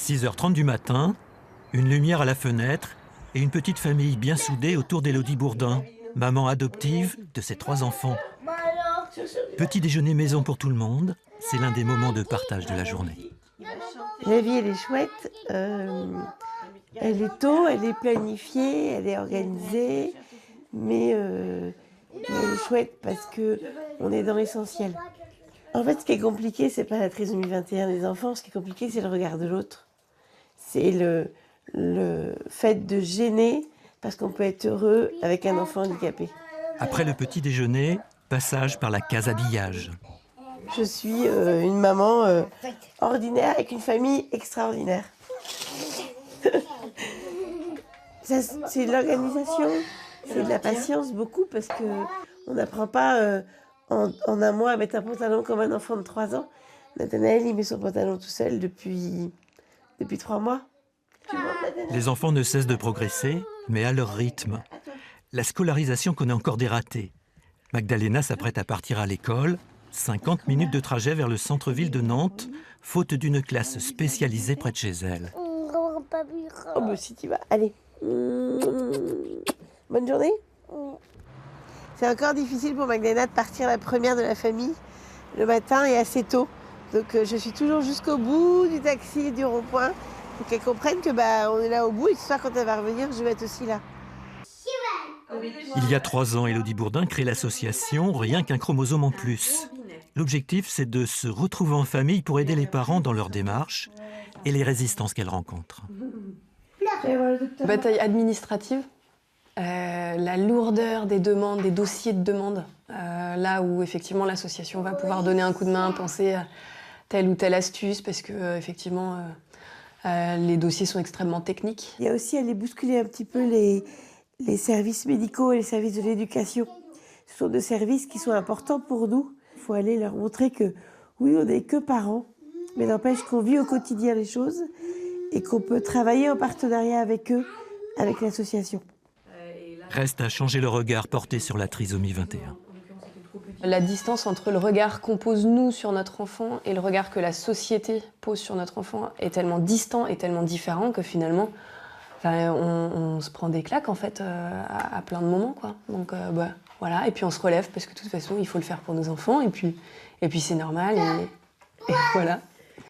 6h30 du matin, une lumière à la fenêtre et une petite famille bien soudée autour d'Élodie Bourdin, maman adoptive de ses 3 enfants. Petit déjeuner maison pour tout le monde, c'est l'un des moments de partage de la journée. La vie, elle est chouette. Elle est tôt, elle est planifiée, elle est organisée, mais elle est chouette parce qu'on est dans l'essentiel. En fait, ce qui est compliqué, c'est pas la trisomie 21 des enfants, ce qui est compliqué, c'est le regard de l'autre. C'est le fait de gêner parce qu'on peut être heureux avec un enfant handicapé. Après le petit déjeuner, passage par la case habillage. Je suis une maman ordinaire avec une famille extraordinaire. C'est de l'organisation, c'est de la patience beaucoup parce qu'on n'apprend pas en un mois à mettre un pantalon comme un enfant de 3 ans. Nathanaël, il met son pantalon tout seul depuis 3 mois. Les enfants ne cessent de progresser, mais à leur rythme. La scolarisation connaît encore des ratés. Magdalena s'apprête à partir à l'école. 50 minutes de trajet vers le centre-ville de Nantes, faute d'une classe spécialisée près de chez elle. Oh bah si tu vas, allez. Bonne journée. C'est encore difficile pour Magdalena de partir la première de la famille le matin et assez tôt. Donc je suis toujours jusqu'au bout du taxi et du rond-point pour qu'elle comprenne que on est là au bout et que ce soir quand elle va revenir, je vais être aussi là. Il y a 3 ans, Élodie Bourdin crée l'association Rien qu'un chromosome en plus. L'objectif, c'est de se retrouver en famille pour aider les parents dans leur démarche et les résistances qu'elles rencontrent. Bataille administrative, la lourdeur des demandes, des dossiers de demande, là où effectivement l'association va pouvoir donner un coup de main, penser à telle ou telle astuce, parce que effectivement les dossiers sont extrêmement techniques. Il y a aussi aller bousculer un petit peu les services médicaux et les services de l'éducation. Ce sont deux services qui sont importants pour nous. Il faut aller leur montrer que oui, on n'est que parents, mais n'empêche qu'on vit au quotidien les choses et qu'on peut travailler en partenariat avec eux, avec l'association. Reste à changer le regard porté sur la trisomie 21. La distance entre le regard qu'on pose nous sur notre enfant et le regard que la société pose sur notre enfant est tellement distant et tellement différent que finalement, on se prend des claques en fait à plein de moments, quoi. Donc voilà, et puis on se relève parce que de toute façon il faut le faire pour nos enfants et puis c'est normal et voilà.